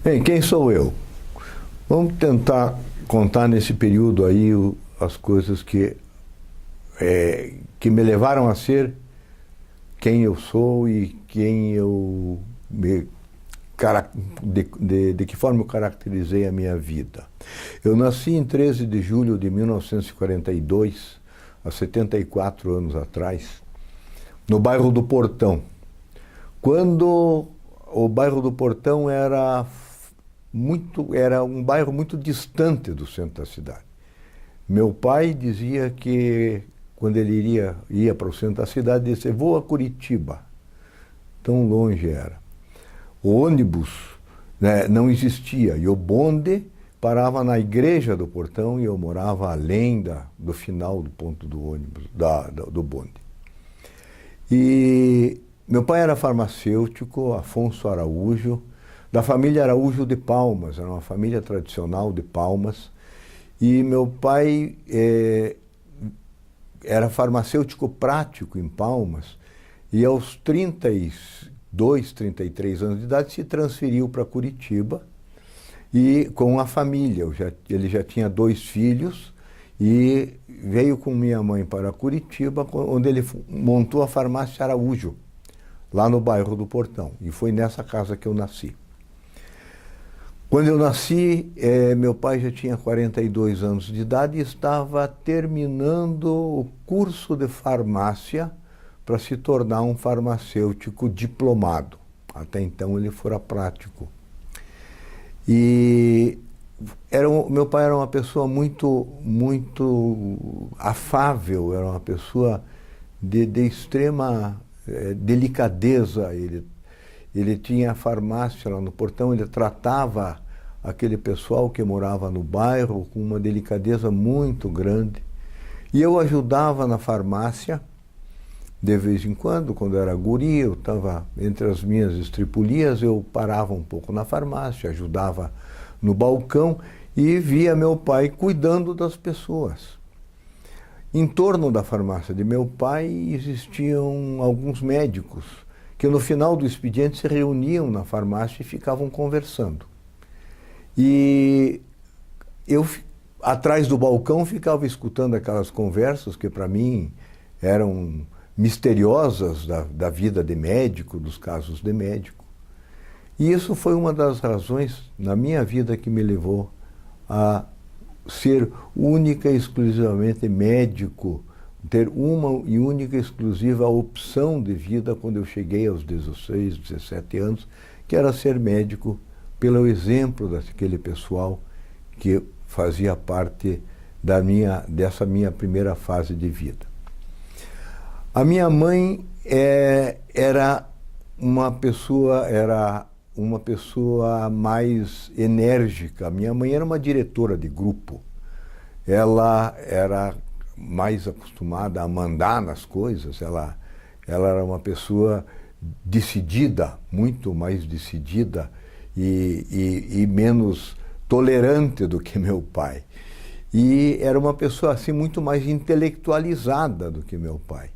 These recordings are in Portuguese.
Bem, quem sou eu? Vamos tentar contar nesse período aí as coisas que me levaram a ser quem eu sou e quem eu de que forma eu caracterizei a minha vida. Eu nasci em 13 de julho de 1942, há 74 anos atrás, no bairro do Portão. Quando o bairro do Portão era um bairro muito distante do centro da cidade. Meu pai dizia que quando ele ia para o centro da cidade, ele disse: vou a Curitiba. Tão longe era. O ônibus, né, não existia e o bonde parava na igreja do Portão e eu morava além do final do ponto do ônibus, do bonde. E meu pai era farmacêutico, Afonso Araújo, da família Araújo de Palmas, era uma família tradicional de Palmas. E meu pai era farmacêutico prático em Palmas e aos 32, 33 anos de idade se transferiu para Curitiba e com a família. Ele já tinha 2 filhos e veio com minha mãe para Curitiba, onde ele montou a farmácia Araújo, lá no bairro do Portão. E foi nessa casa que eu nasci. Quando eu nasci, meu pai já tinha 42 anos de idade e estava terminando o curso de farmácia para se tornar um farmacêutico diplomado. Até então ele fora prático. E meu pai era uma pessoa muito afável, era uma pessoa de extrema delicadeza. Ele tinha farmácia lá no Portão, ele tratava aquele pessoal que morava no bairro com uma delicadeza muito grande. E eu ajudava na farmácia, de vez em quando eu era guri, eu estava entre as minhas estripulias, eu parava um pouco na farmácia, ajudava no balcão e via meu pai cuidando das pessoas. Em torno da farmácia de meu pai existiam alguns médicos que no final do expediente se reuniam na farmácia e ficavam conversando. E eu, atrás do balcão, ficava escutando aquelas conversas que para mim eram misteriosas da vida de médico, dos casos de médico. E isso foi uma das razões na minha vida que me levou a ser única e exclusivamente médico, ter uma e única e exclusiva opção de vida quando eu cheguei aos 16, 17 anos, que era ser médico, pelo exemplo daquele pessoal que fazia parte dessa minha primeira fase de vida. A minha mãe era uma pessoa mais enérgica. Minha mãe era uma diretora de grupo. Ela era mais acostumada a mandar nas coisas, ela era uma pessoa decidida, muito mais decidida e menos tolerante do que meu pai. E era uma pessoa assim muito mais intelectualizada do que meu pai.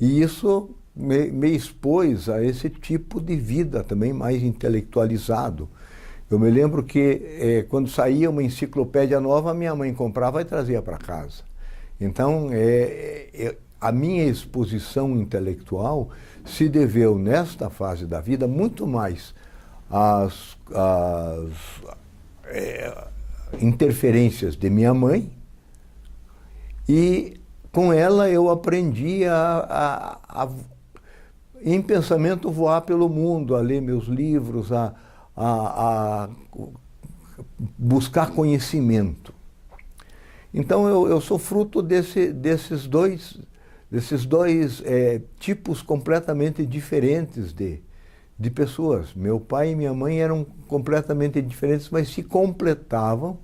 E isso me expôs a esse tipo de vida também mais intelectualizado. Eu me lembro que quando saía uma enciclopédia nova, minha mãe comprava e trazia para casa. Então, a minha exposição intelectual se deveu, nesta fase da vida, muito mais às interferências de minha mãe, e com ela eu aprendi em pensamento, voar pelo mundo, a ler meus livros, a buscar conhecimento. Então eu sou fruto desses dois tipos completamente diferentes de pessoas. Meu pai e minha mãe eram completamente diferentes, mas se completavam,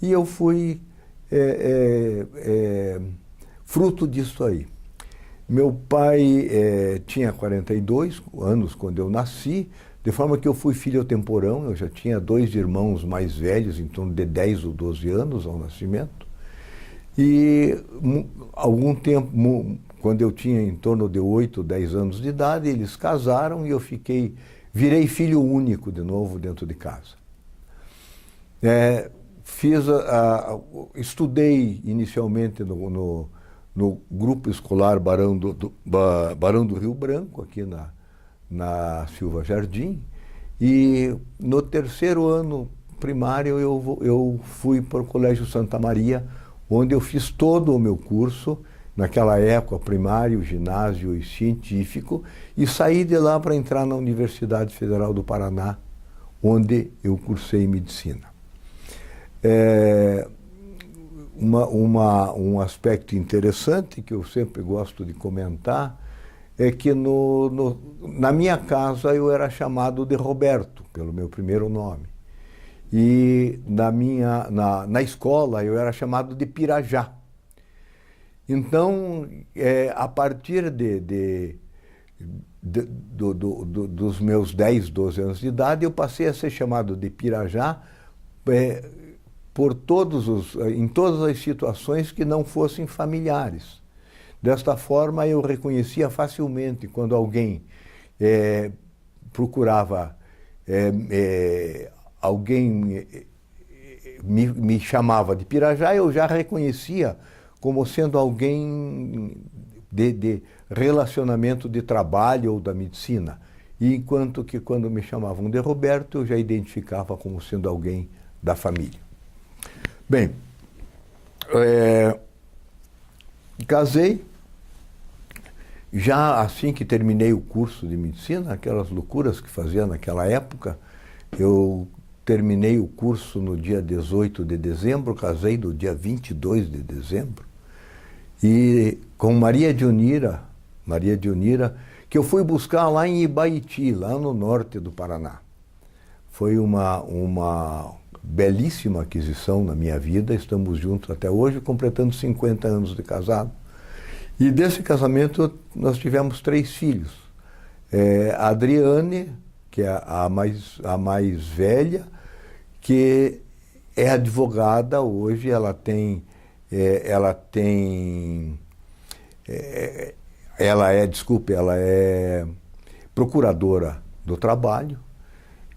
e eu fui fruto disso aí. Meu pai tinha 42 anos quando eu nasci, de forma que eu fui filho temporão. Eu já tinha 2 irmãos mais velhos, em torno de 10 ou 12 anos ao nascimento. E algum tempo, quando eu tinha em torno de 8, 10 anos de idade, eles casaram e eu fiquei virei filho único de novo dentro de casa. Estudei inicialmente no grupo escolar Barão do Rio Branco, aqui na Silva Jardim, e no terceiro ano primário eu fui para o Colégio Santa Maria, onde eu fiz todo o meu curso, naquela época, primário, ginásio e científico, e saí de lá para entrar na Universidade Federal do Paraná, onde eu cursei medicina. Um aspecto interessante que eu sempre gosto de comentar é que na minha casa eu era chamado de Roberto, pelo meu primeiro nome. E na escola eu era chamado de Pirajá. Então, a partir dos meus 10, 12 anos de idade, eu passei a ser chamado de Pirajá em todas as situações que não fossem familiares. Desta forma, eu reconhecia facilmente quando alguém procurava, alguém me chamava de Pirajá, eu já reconhecia como sendo alguém de relacionamento de trabalho ou da medicina. E enquanto que quando me chamavam de Roberto, eu já identificava como sendo alguém da família. Bem, casei. Já assim que terminei o curso de medicina, aquelas loucuras que fazia naquela época, eu terminei o curso no dia 18 de dezembro, casei no dia 22 de dezembro, e com Maria Dionira, que eu fui buscar lá em Ibaiti, lá no norte do Paraná. Foi uma belíssima aquisição na minha vida, estamos juntos até hoje, completando 50 anos de casado. E desse casamento nós tivemos 3 filhos. A Adriane, que é a mais velha, que é advogada hoje, ela é procuradora do trabalho,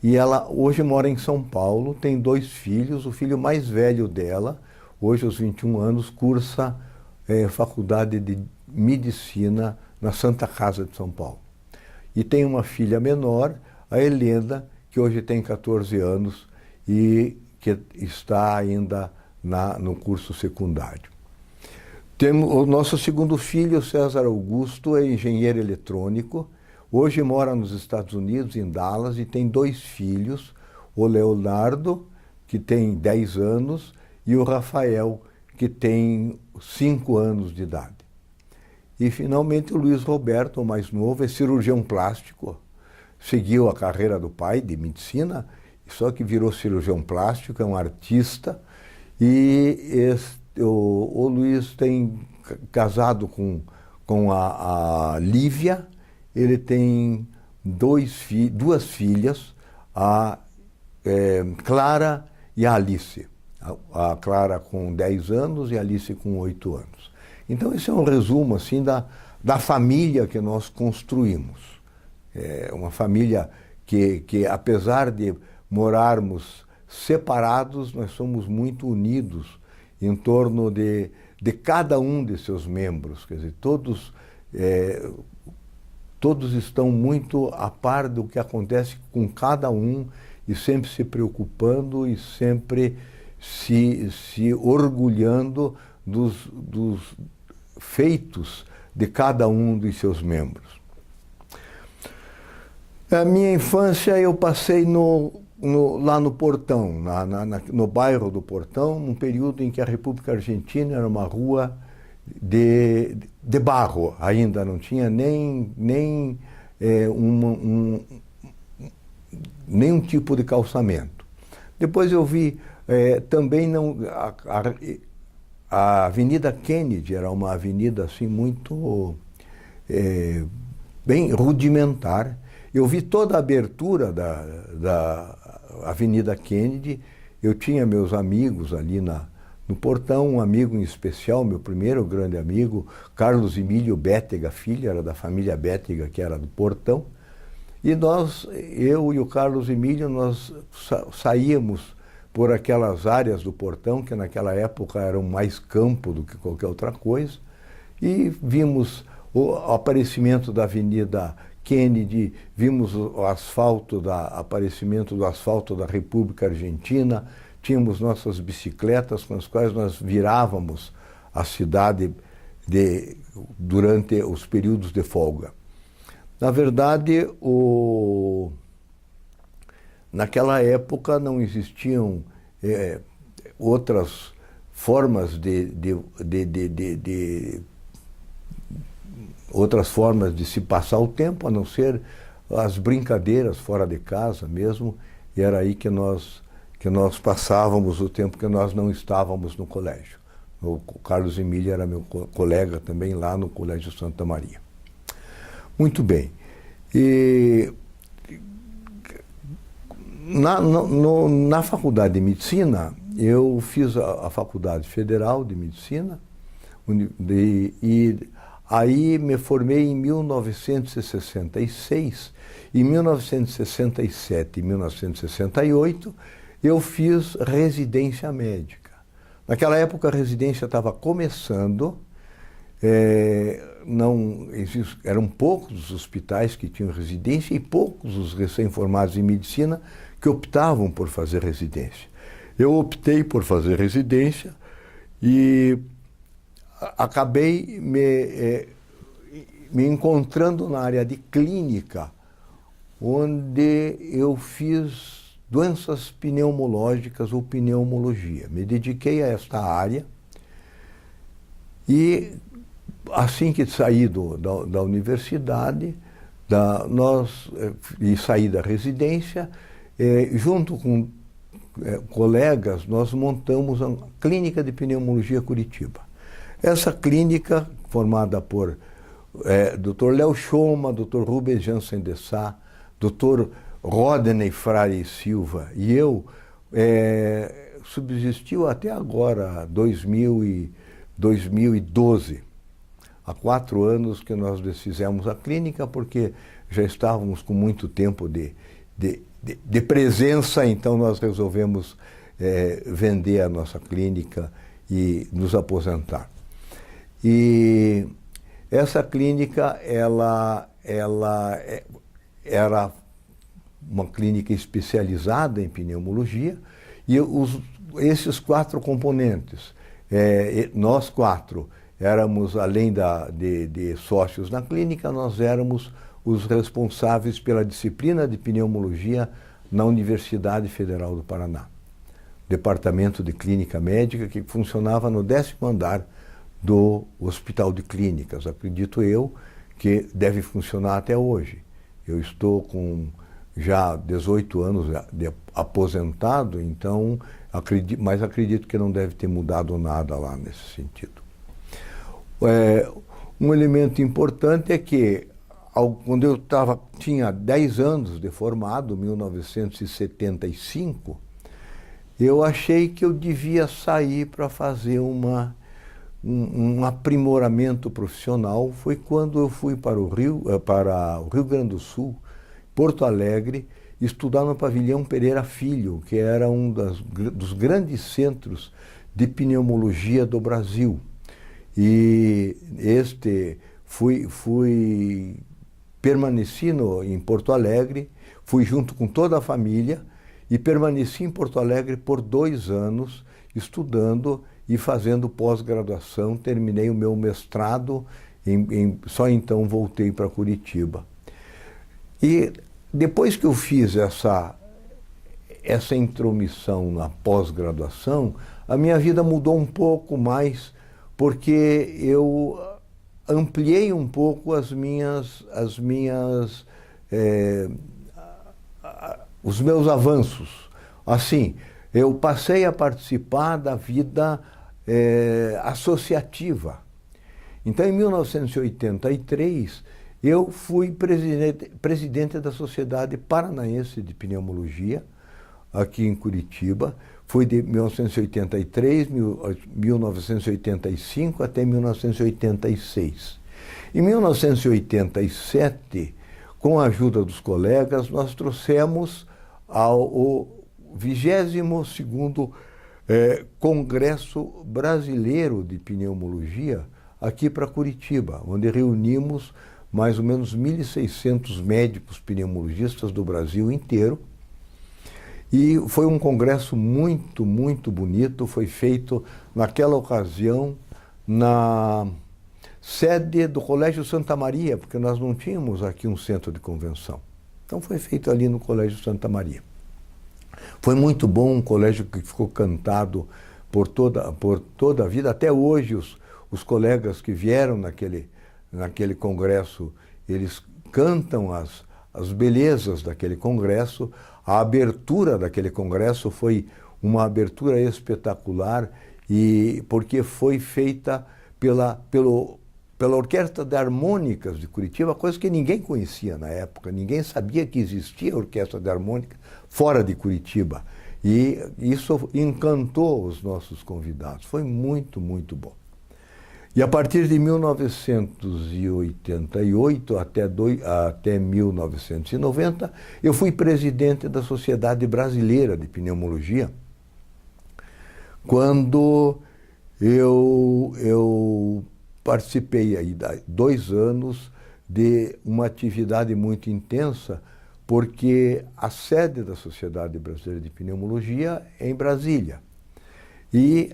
e ela hoje mora em São Paulo, tem 2 filhos, o filho mais velho dela, hoje aos 21 anos, cursa faculdade de medicina na Santa Casa de São Paulo. E tem uma filha menor, a Helena, que hoje tem 14 anos e que está ainda no curso secundário. Temos o nosso segundo filho, César Augusto, é engenheiro eletrônico, hoje mora nos Estados Unidos, em Dallas, e tem 2 filhos, o Leonardo, que tem 10 anos, e o Rafael, que tem 5 anos de idade. E, finalmente, o Luiz Roberto, o mais novo, é cirurgião plástico, seguiu a carreira do pai de medicina, só que virou cirurgião plástico, é um artista, e o Luiz tem casado com a Lívia, ele tem 2 filhas, a Clara e a Alice. A Clara com 10 anos e a Alice com 8 anos. Então, esse é um resumo assim, da família que nós construímos. É uma família que, apesar de morarmos separados, nós somos muito unidos em torno de cada um de seus membros. Quer dizer, todos estão muito a par do que acontece com cada um e sempre se preocupando e sempre se orgulhando dos feitos de cada um dos seus membros. A minha infância eu passei lá no Portão, no bairro do Portão, num período em que a República Argentina era uma rua de barro, ainda não tinha nenhum tipo de calçamento. Depois eu vi também a Avenida Kennedy era uma avenida assim muito bem rudimentar. Eu vi toda a abertura da Avenida Kennedy. Eu tinha meus amigos ali no Portão, um amigo em especial, meu primeiro grande amigo, Carlos Emílio Bétega Filho, era da família Bétega, que era do Portão. E eu e o Carlos Emílio, nós saíamos por aquelas áreas do portão, que naquela época eram mais campo do que qualquer outra coisa, e vimos o aparecimento da Avenida Kennedy, vimos o aparecimento do asfalto da República Argentina, tínhamos nossas bicicletas com as quais nós virávamos a cidade durante os períodos de folga. Na verdade, naquela época não existiam outras formas outras formas de se passar o tempo, a não ser as brincadeiras fora de casa mesmo, e era aí que nós passávamos o tempo que nós não estávamos no colégio. O Carlos Emílio era meu colega também lá no Colégio Santa Maria. Muito bem. E na Faculdade de Medicina, eu fiz a Faculdade Federal de Medicina e aí me formei em 1966. Em 1967 e 1968, eu fiz residência médica. Naquela época, a residência estava começando, eram poucos os hospitais que tinham residência e poucos os recém-formados em medicina que optavam por fazer residência. Eu optei por fazer residência e acabei me encontrando na área de clínica, onde eu fiz doenças pneumológicas ou pneumologia. Me dediquei a esta área e assim que saí da universidade e saí da residência, junto com colegas, nós montamos a Clínica de Pneumologia Curitiba. Essa clínica, formada por Dr. Léo Schoma, Dr. Rubens Jansen de Sá, Dr. Rodney Frare Silva e eu, subsistiu até agora, 2012. Há 4 anos que nós desfizemos a clínica, porque já estávamos com muito tempo de presença, então nós resolvemos vender a nossa clínica e nos aposentar. E essa clínica, ela era uma clínica especializada em pneumologia, e esses 4 componentes, nós 4 éramos, além de sócios na clínica, nós éramos os responsáveis pela disciplina de pneumologia na Universidade Federal do Paraná. Departamento de Clínica Médica que funcionava no 10º andar do Hospital de Clínicas. Acredito eu que deve funcionar até hoje. Eu estou com já 18 anos de aposentado, então mas acredito que não deve ter mudado nada lá nesse sentido. Um elemento importante é que quando eu tinha 10 anos de formado, 1975, eu achei que eu devia sair para fazer um aprimoramento profissional. Foi quando eu fui para o Rio Grande do Sul, Porto Alegre, estudar no Pavilhão Pereira Filho, que era um dos grandes centros de pneumologia do Brasil. E permaneci em Porto Alegre, fui junto com toda a família e permaneci em Porto Alegre por 2 anos, estudando e fazendo pós-graduação. Terminei o meu mestrado, só então voltei para Curitiba. E depois que eu fiz essa intromissão na pós-graduação, a minha vida mudou um pouco mais, porque eu ampliei um pouco os meus avanços. Assim, eu passei a participar da vida associativa. Então, em 1983, eu fui presidente da Sociedade Paranaense de Pneumologia, aqui em Curitiba. Foi de 1985 até 1986. Em 1987, com a ajuda dos colegas, nós trouxemos o 22º Congresso Brasileiro de Pneumologia aqui para Curitiba, onde reunimos mais ou menos 1.600 médicos pneumologistas do Brasil inteiro. E foi um congresso muito, muito bonito, foi feito naquela ocasião na sede do Colégio Santa Maria, porque nós não tínhamos aqui um centro de convenção. Então foi feito ali no Colégio Santa Maria. Foi muito bom, um colégio que ficou cantado por toda a vida. Até hoje os colegas que vieram naquele congresso, eles cantam as belezas daquele congresso. A abertura daquele congresso foi uma abertura espetacular, porque foi feita pela Orquestra de Harmônicas de Curitiba, coisa que ninguém conhecia na época, ninguém sabia que existia Orquestra de Harmônica fora de Curitiba. E isso encantou os nossos convidados, foi muito, muito bom. E a partir de 1988 até 1990, eu fui presidente da Sociedade Brasileira de Pneumologia, quando eu participei aí 2 anos de uma atividade muito intensa, porque a sede da Sociedade Brasileira de Pneumologia é em Brasília. E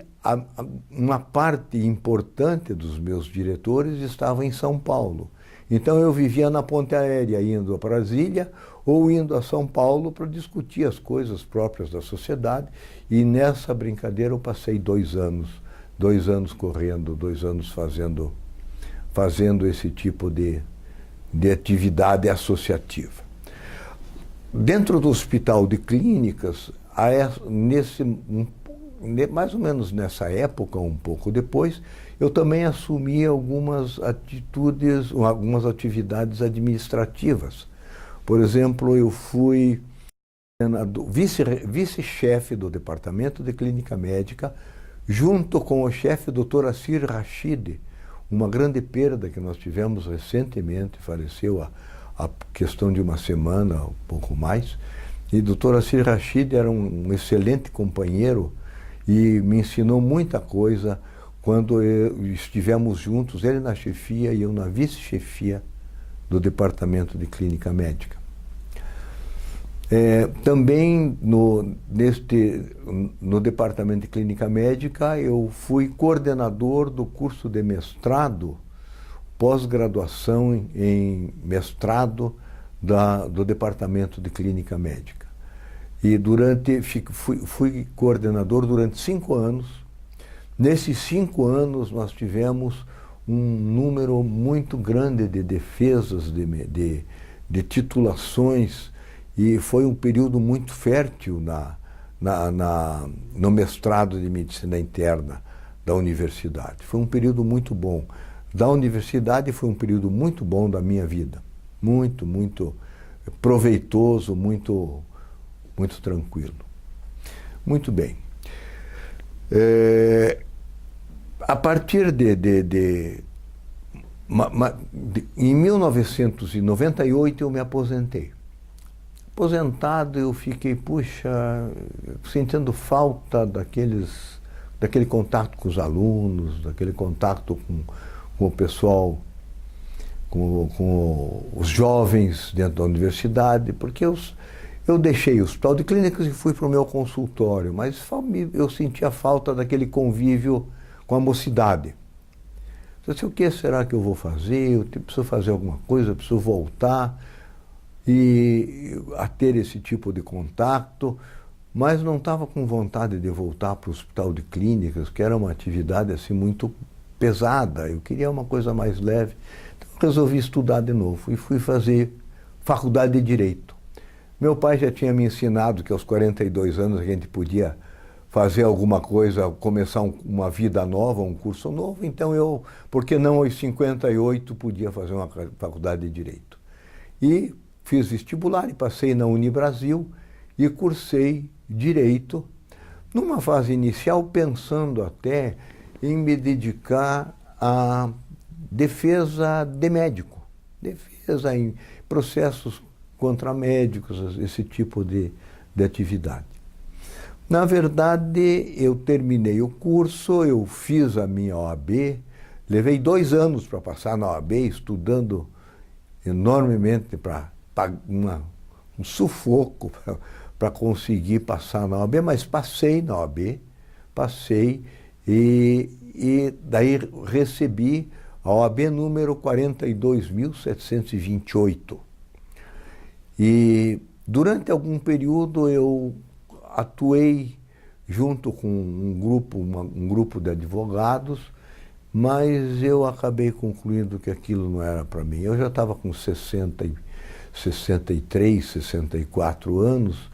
uma parte importante dos meus diretores estava em São Paulo. Então eu vivia na ponte aérea, indo a Brasília ou indo a São Paulo para discutir as coisas próprias da sociedade. E nessa brincadeira eu passei 2 anos, 2 anos correndo, 2 anos fazendo esse tipo de atividade associativa. Dentro do Hospital de Clínicas, mais ou menos nessa época, um pouco depois, eu também assumi algumas atividades administrativas. Por exemplo, eu fui vice-chefe do Departamento de Clínica Médica, junto com o chefe Dr. Assir Rachid, uma grande perda que nós tivemos recentemente, faleceu há questão de uma semana, um pouco mais. E o Dr. Assir Rachid era um excelente companheiro e me ensinou muita coisa quando estivemos juntos, ele na chefia e eu na vice-chefia do Departamento de Clínica Médica. Também no Departamento de Clínica Médica eu fui coordenador do curso de mestrado, pós-graduação em mestrado do Departamento de Clínica Médica. E fui coordenador durante 5 anos. Nesses 5 anos nós tivemos um número muito grande de defesas, de titulações, e foi um período muito fértil no mestrado de Medicina Interna da universidade. Foi um período muito bom. Da universidade foi um período muito bom da minha vida. Muito, muito proveitoso, muito tranquilo. Muito bem. A partir em 1998 eu me aposentei. Aposentado eu fiquei, sentindo falta daquele contato com os alunos, daquele contato com o pessoal, com os jovens dentro da universidade, porque eu deixei o Hospital de Clínicas e fui para o meu consultório, mas eu sentia falta daquele convívio com a mocidade. Eu disse, o que será que eu vou fazer? Eu preciso fazer alguma coisa, eu preciso voltar a ter esse tipo de contato, mas não estava com vontade de voltar para o Hospital de Clínicas, que era uma atividade assim muito pesada. Eu queria uma coisa mais leve. Então resolvi estudar de novo e fui fazer faculdade de Direito. Meu pai já tinha me ensinado que aos 42 anos a gente podia fazer alguma coisa, começar uma vida nova, um curso novo, então eu, por que não aos 58, podia fazer uma faculdade de Direito. E fiz vestibular e passei na Unibrasil e cursei Direito, numa fase inicial pensando até em me dedicar à defesa de médico, processos contra médicos, esse tipo de atividade. Na verdade, eu terminei o curso, eu fiz a minha OAB, levei 2 anos para passar na OAB, estudando enormemente para um sufoco para conseguir passar na OAB, mas passei na OAB, passei e daí recebi a OAB número 42.728. E durante algum período eu atuei junto com um grupo de advogados, mas eu acabei concluindo que aquilo não era para mim. Eu já estava com 63, 64 anos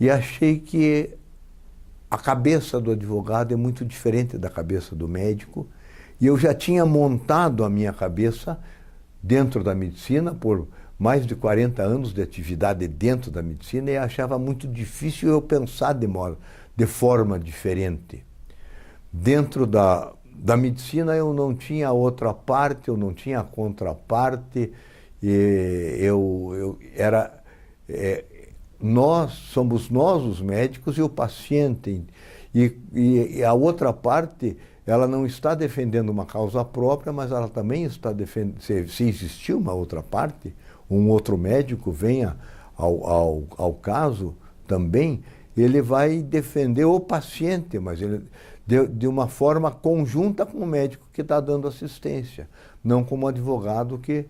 e achei que a cabeça do advogado é muito diferente da cabeça do médico, e eu já tinha montado a minha cabeça dentro da medicina por mais de 40 anos de atividade dentro da medicina, e achava muito difícil eu pensar de forma diferente. Dentro da medicina eu não tinha outra parte, eu não tinha contraparte, somos nós os médicos e o paciente, e a outra parte, ela não está defendendo uma causa própria, mas ela também está defendendo, se existir uma outra parte, um outro médico venha ao caso também, ele vai defender o paciente, mas ele, de uma forma conjunta com o médico que está dando assistência, não como advogado que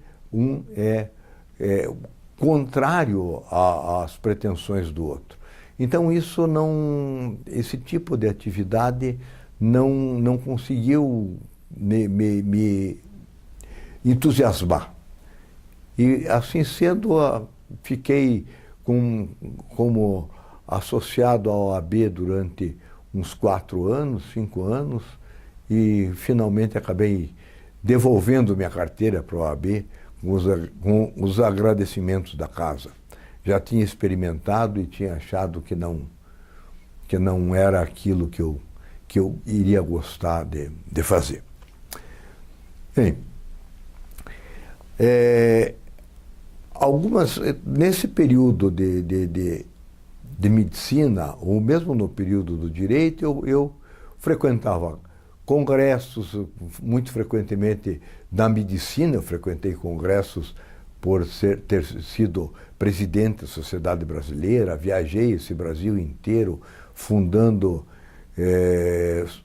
é contrário às pretensões do outro. Então esse tipo de atividade não conseguiu me entusiasmar. E assim sendo, fiquei como associado à OAB durante uns 4 anos, 5 anos, e finalmente acabei devolvendo minha carteira para a OAB com os agradecimentos da casa. Já tinha experimentado e tinha achado que não era aquilo que eu iria gostar de fazer. Bem, nesse período de medicina, ou mesmo no período do direito, eu frequentava congressos, muito frequentemente da medicina. Eu frequentei congressos por ter sido presidente da Sociedade Brasileira, viajei esse Brasil inteiro fundando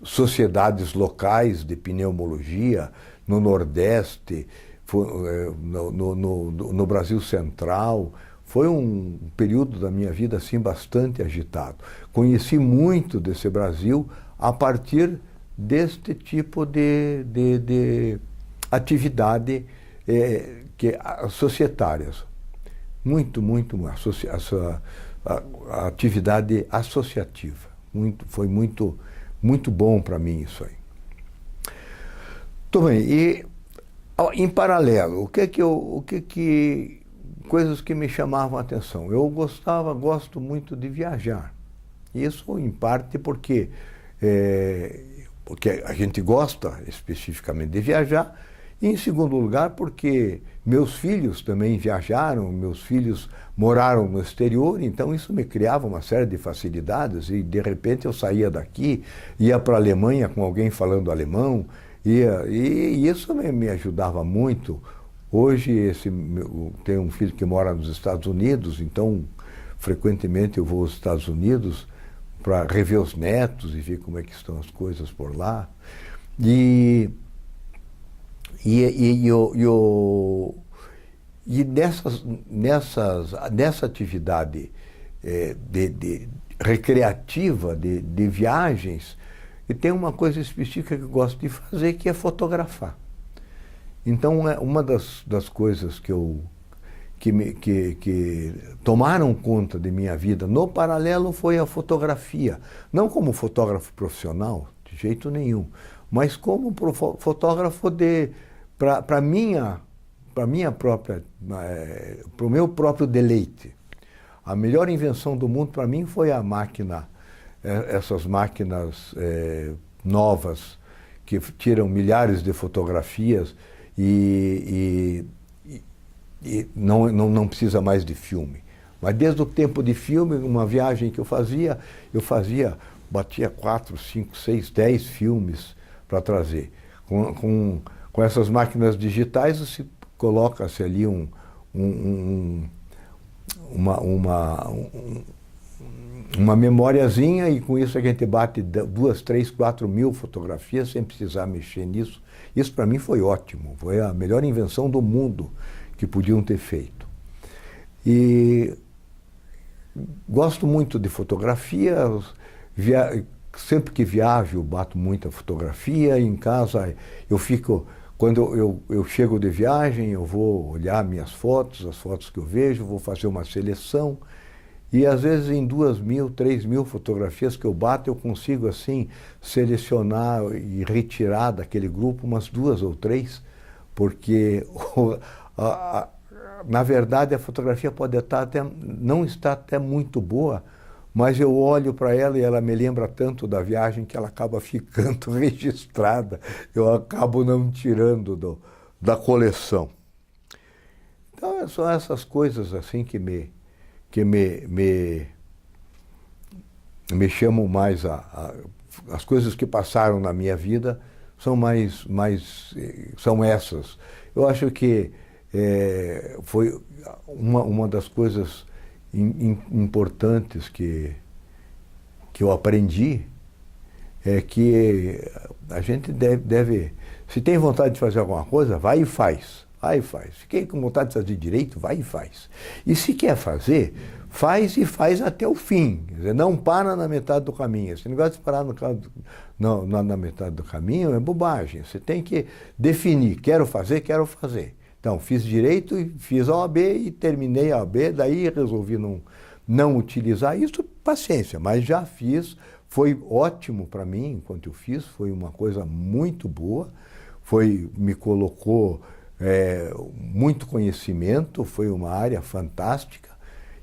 sociedades locais de pneumologia no Nordeste, no Brasil Central. Foi um período da minha vida assim bastante agitado. Conheci muito desse Brasil a partir deste tipo de atividade societárias. A atividade associativa. Foi muito bom para mim isso aí. Muito bem, e em paralelo, coisas que me chamavam a atenção. Eu gosto muito de viajar. Isso em parte porque a gente gosta especificamente de viajar, e em segundo lugar porque meus filhos também viajaram, meus filhos moraram no exterior, então isso me criava uma série de facilidades, e de repente eu saía daqui, ia para a Alemanha com alguém falando alemão, e isso me ajudava muito. Hoje tenho um filho que mora nos Estados Unidos, então frequentemente eu vou aos Estados Unidos para rever os netos e ver como é que estão as coisas por lá. Nessa atividade recreativa de viagens, e tem uma coisa específica que eu gosto de fazer, que é fotografar. Então, uma das coisas que tomaram conta de minha vida no paralelo foi a fotografia. Não como fotógrafo profissional, de jeito nenhum, mas como fotógrafo para o meu próprio deleite. A melhor invenção do mundo para mim foi a máquina, essas máquinas novas que tiram milhares de fotografias e não precisa mais de filme. Mas desde o tempo de filme, uma viagem que eu fazia, batia 4, 5, 6, 10 filmes para trazer. Com essas máquinas digitais, você coloca-se ali uma memóriazinha e com isso a gente bate 2, 3, 4 mil fotografias sem precisar mexer nisso. Isso para mim foi ótimo, foi a melhor invenção do mundo que podiam ter feito. E gosto muito de fotografia, sempre que viajo bato muita fotografia, em casa eu fico, quando eu chego de viagem eu vou olhar minhas fotos, as fotos que eu vejo, vou fazer uma seleção e às vezes em 2.000, 3.000 fotografias que eu bato eu consigo assim selecionar e retirar daquele grupo umas 2 ou 3, porque na verdade, a fotografia pode não estar até muito boa, mas eu olho para ela e ela me lembra tanto da viagem que ela acaba ficando registrada. Eu acabo não tirando da coleção. Então, são essas coisas assim que me chamam mais as coisas que passaram na minha vida são essas. Eu acho que foi uma das coisas importantes que eu aprendi é que a gente deve, se tem vontade de fazer alguma coisa, vai e faz. Vai e faz. Fiquei com vontade de fazer direito, vai e faz. E se quer fazer, faz e faz até o fim. Quer dizer, não para na metade do caminho. Esse negócio de parar na metade do caminho é bobagem. Você tem que definir, quero fazer, quero fazer. Então, fiz direito, fiz a OAB e terminei a OAB, daí resolvi não utilizar isso, paciência, mas já fiz, foi ótimo para mim enquanto eu fiz, foi uma coisa muito boa, me colocou muito conhecimento, foi uma área fantástica.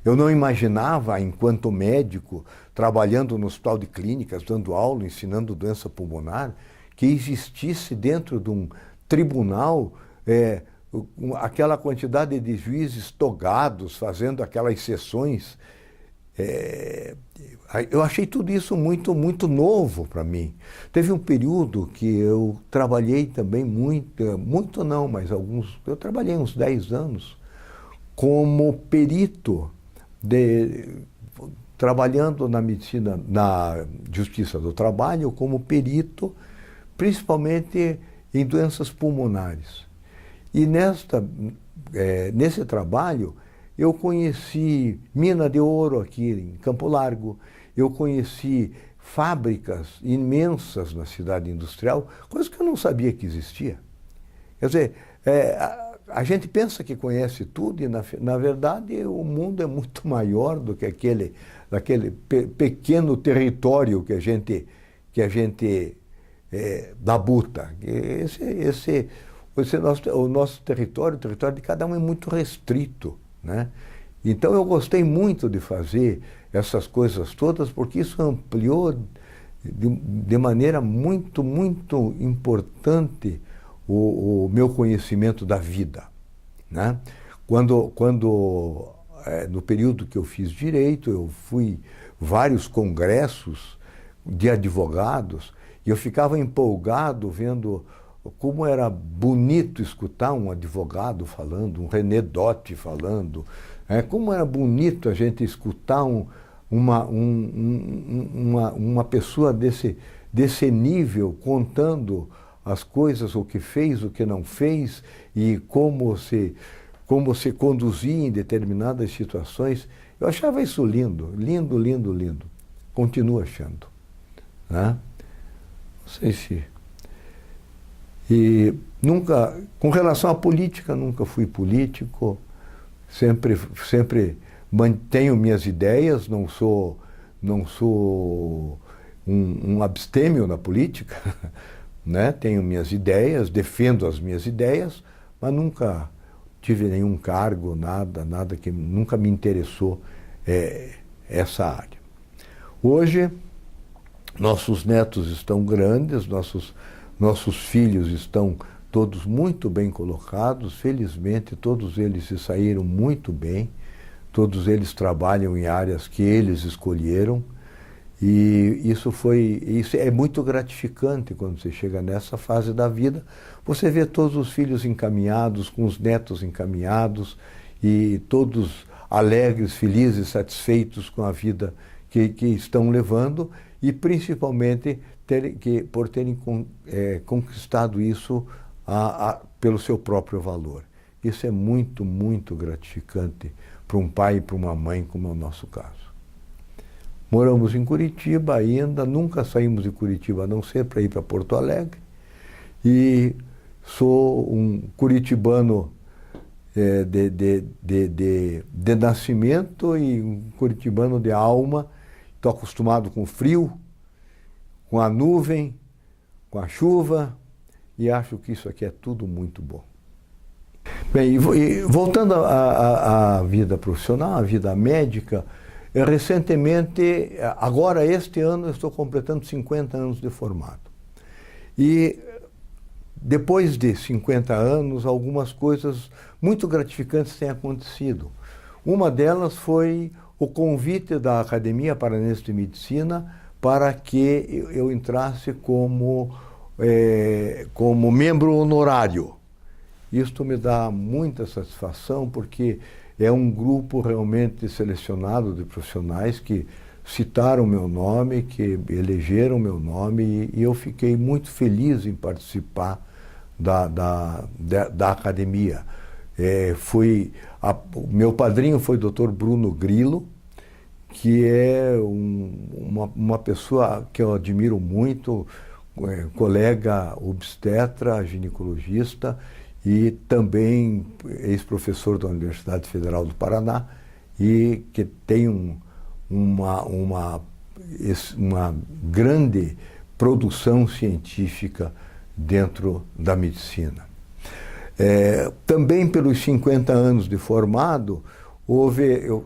Eu não imaginava, enquanto médico, trabalhando no hospital de clínicas, dando aula, ensinando doença pulmonar, que existisse dentro de um tribunal aquela quantidade de juízes togados fazendo aquelas sessões. Eu achei tudo isso muito, muito novo para mim. Teve um período que eu trabalhei também muito não, mas eu trabalhei uns 10 anos como perito, trabalhando na medicina, na justiça do trabalho, como perito, principalmente em doenças pulmonares. E nesse trabalho, eu conheci mina de ouro aqui em Campo Largo, eu conheci fábricas imensas na cidade industrial, coisa que eu não sabia que existia. Quer dizer, a gente pensa que conhece tudo e, na verdade, o mundo é muito maior do que aquele pequeno território que a gente labuta. O nosso território, o território de cada um é muito restrito, né? Então eu gostei muito de fazer essas coisas todas, porque isso ampliou de maneira muito, muito importante o meu conhecimento da vida, né? No período que eu fiz direito, eu fui vários congressos de advogados e eu ficava empolgado vendo como era bonito escutar um advogado falando, um René Dotti falando, como era bonito a gente escutar uma pessoa desse nível contando as coisas, o que fez, o que não fez e como se conduzia em determinadas situações. Eu achava isso lindo, lindo, lindo, lindo. Continuo achando, né? Não sei se... E nunca, com relação à política, nunca fui político, sempre mantenho minhas ideias, não sou um abstêmio na política, né? Tenho minhas ideias, defendo as minhas ideias, mas nunca tive nenhum cargo, nada que nunca me interessou essa área. Hoje, nossos netos estão grandes, nossos filhos estão todos muito bem colocados, felizmente todos eles se saíram muito bem, todos eles trabalham em áreas que eles escolheram, e isso é muito gratificante quando você chega nessa fase da vida, você vê todos os filhos encaminhados, com os netos encaminhados, e todos alegres, felizes, satisfeitos com a vida que estão levando, e principalmente por terem conquistado isso pelo seu próprio valor. Isso é muito, muito gratificante para um pai e para uma mãe, como é o nosso caso. Moramos em Curitiba ainda, nunca saímos de Curitiba a não ser para ir para Porto Alegre, e sou um curitibano de nascimento e um curitibano de alma. Estou acostumado com o frio, com a nuvem, com a chuva, e acho que isso aqui é tudo muito bom. Bem, e voltando à vida profissional, à vida médica, recentemente, agora este ano, eu estou completando 50 anos de formado. E depois de 50 anos, algumas coisas muito gratificantes têm acontecido. Uma delas foi o convite da Academia Paranense de Medicina para que eu entrasse como membro honorário. Isto me dá muita satisfação, porque é um grupo realmente selecionado de profissionais que citaram meu nome, que elegeram meu nome, e eu fiquei muito feliz em participar da academia. Meu padrinho foi o Dr. Bruno Grilo, que é uma pessoa que eu admiro muito, colega obstetra, ginecologista, e também ex-professor da Universidade Federal do Paraná, e que tem uma grande produção científica dentro da medicina. Também pelos 50 anos de formado,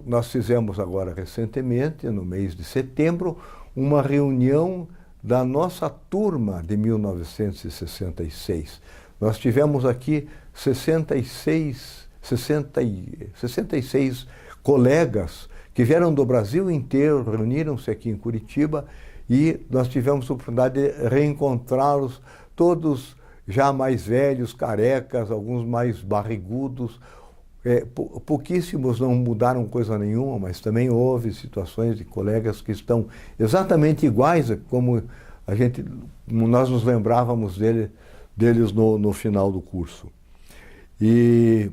nós fizemos agora recentemente, no mês de setembro, uma reunião da nossa turma de 1966. Nós tivemos aqui 66 colegas que vieram do Brasil inteiro, reuniram-se aqui em Curitiba, e nós tivemos a oportunidade de reencontrá-los, todos já mais velhos, carecas, alguns mais barrigudos. Pouquíssimos não mudaram coisa nenhuma, mas também houve situações de colegas que estão exatamente iguais como nós nos lembrávamos deles no final do curso. E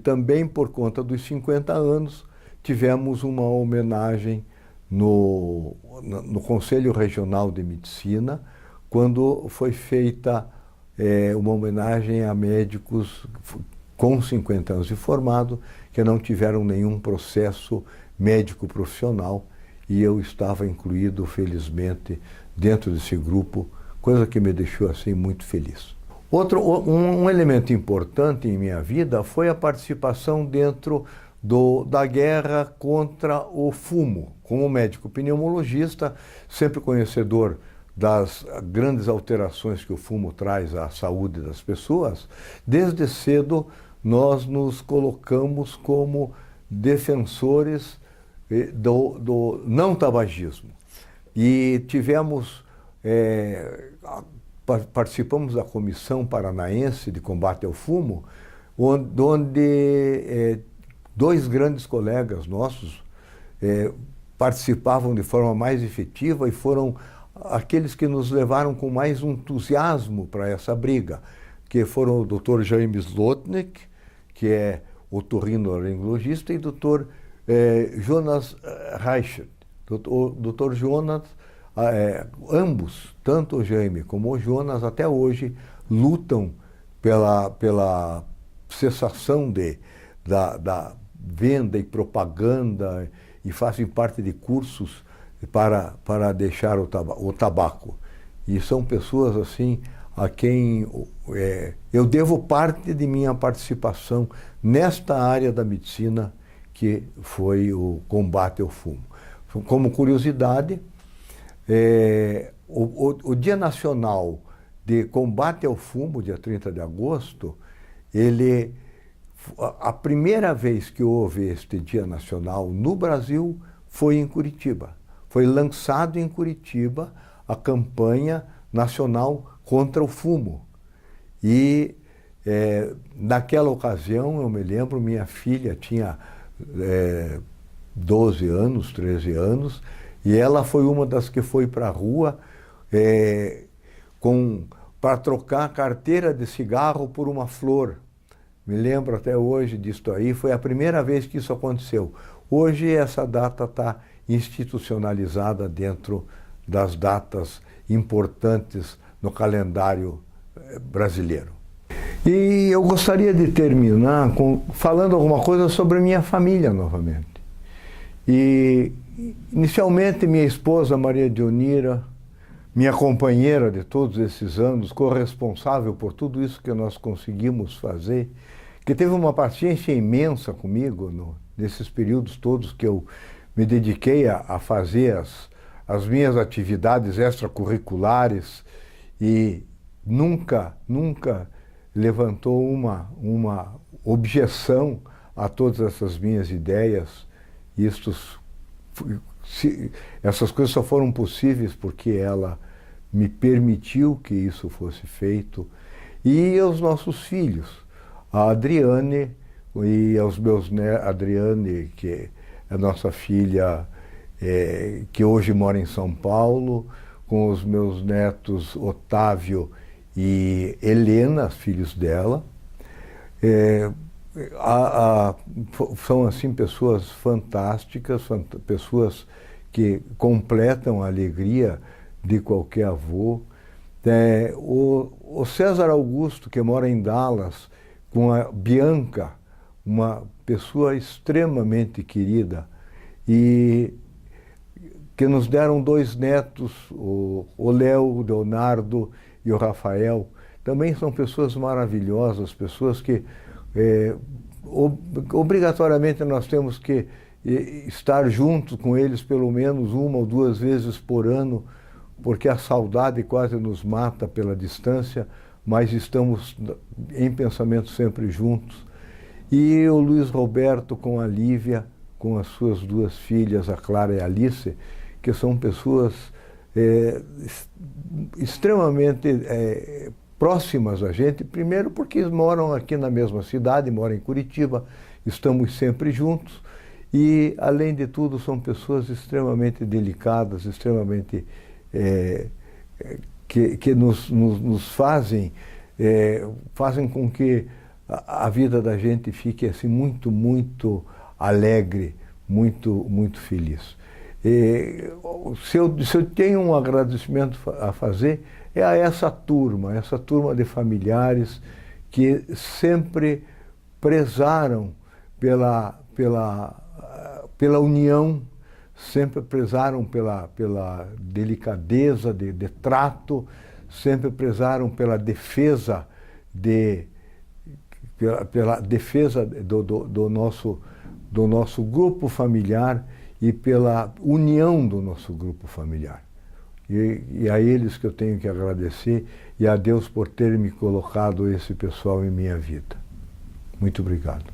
também por conta dos 50 anos, tivemos uma homenagem no Conselho Regional de Medicina, quando foi feita uma homenagem a médicos com 50 anos de formado, que não tiveram nenhum processo médico profissional, e eu estava incluído, felizmente, dentro desse grupo, coisa que me deixou assim muito feliz. Um elemento importante em minha vida foi a participação dentro da guerra contra o fumo. Como médico pneumologista, sempre conhecedor das grandes alterações que o fumo traz à saúde das pessoas, desde cedo nós nos colocamos como defensores do não tabagismo. E participamos da Comissão Paranaense de Combate ao Fumo, onde dois grandes colegas nossos participavam de forma mais efetiva e foram aqueles que nos levaram com mais entusiasmo para essa briga, que foram o Dr. James Lotnick, que é otorrinolaringologista, e o Dr. Jonas Reichert. O Dr. Jonas, ambos, tanto o Jaime como o Jonas, até hoje lutam pela cessação da venda e propaganda, e fazem parte de cursos para deixar o tabaco. E são pessoas assim a quem eu devo parte de minha participação nesta área da medicina, que foi o combate ao fumo. Como curiosidade, o Dia Nacional de combate ao fumo, dia 30 de agosto, a primeira vez que houve este Dia Nacional no Brasil foi em Curitiba. Foi lançado em Curitiba a campanha nacional contra o fumo. E naquela ocasião, eu me lembro, minha filha tinha 12 anos, 13 anos, e ela foi uma das que foi para a rua para trocar a carteira de cigarro por uma flor. Me lembro até hoje disso aí, foi a primeira vez que isso aconteceu. Hoje essa data está institucionalizada dentro das datas importantes no calendário brasileiro. E eu gostaria de terminar falando alguma coisa sobre minha família novamente. E inicialmente minha esposa Maria Dionira, minha companheira de todos esses anos, corresponsável por tudo isso que nós conseguimos fazer, que teve uma paciência imensa comigo nesses períodos todos que eu me dediquei a fazer as minhas atividades extracurriculares e nunca levantou uma objeção a todas essas minhas ideias. Essas coisas só foram possíveis porque ela me permitiu que isso fosse feito. E aos nossos filhos, a Adriane e aos meus netos, Adriane, que é a nossa filha, que hoje mora em São Paulo, com os meus netos Otávio e Helena, filhos dela. São assim pessoas fantásticas, pessoas que completam a alegria de qualquer avô. O César Augusto, que mora em Dallas, com a Bianca, uma pessoa extremamente querida, e que nos deram 2 netos, o Léo, o Leonardo e o Rafael. Também são pessoas maravilhosas, pessoas que obrigatoriamente nós temos que estar juntos com eles pelo menos 1 ou 2 vezes por ano, porque a saudade quase nos mata pela distância, mas estamos em pensamento sempre juntos. E o Luiz Roberto com a Lívia, com as suas 2 filhas, a Clara e a Alice, que são pessoas extremamente próximas a gente, primeiro porque moram aqui na mesma cidade, moram em Curitiba, estamos sempre juntos e, além de tudo, são pessoas extremamente delicadas, extremamente que nos fazem com que a vida da gente fique assim muito alegre, muito feliz. Se eu tenho um agradecimento a fazer, é a essa turma de familiares que sempre prezaram pela união, sempre prezaram pela delicadeza de trato, sempre prezaram pela defesa do nosso grupo familiar e pela união do nosso grupo familiar. E a eles que eu tenho que agradecer e a Deus por ter me colocado esse pessoal em minha vida. Muito obrigado.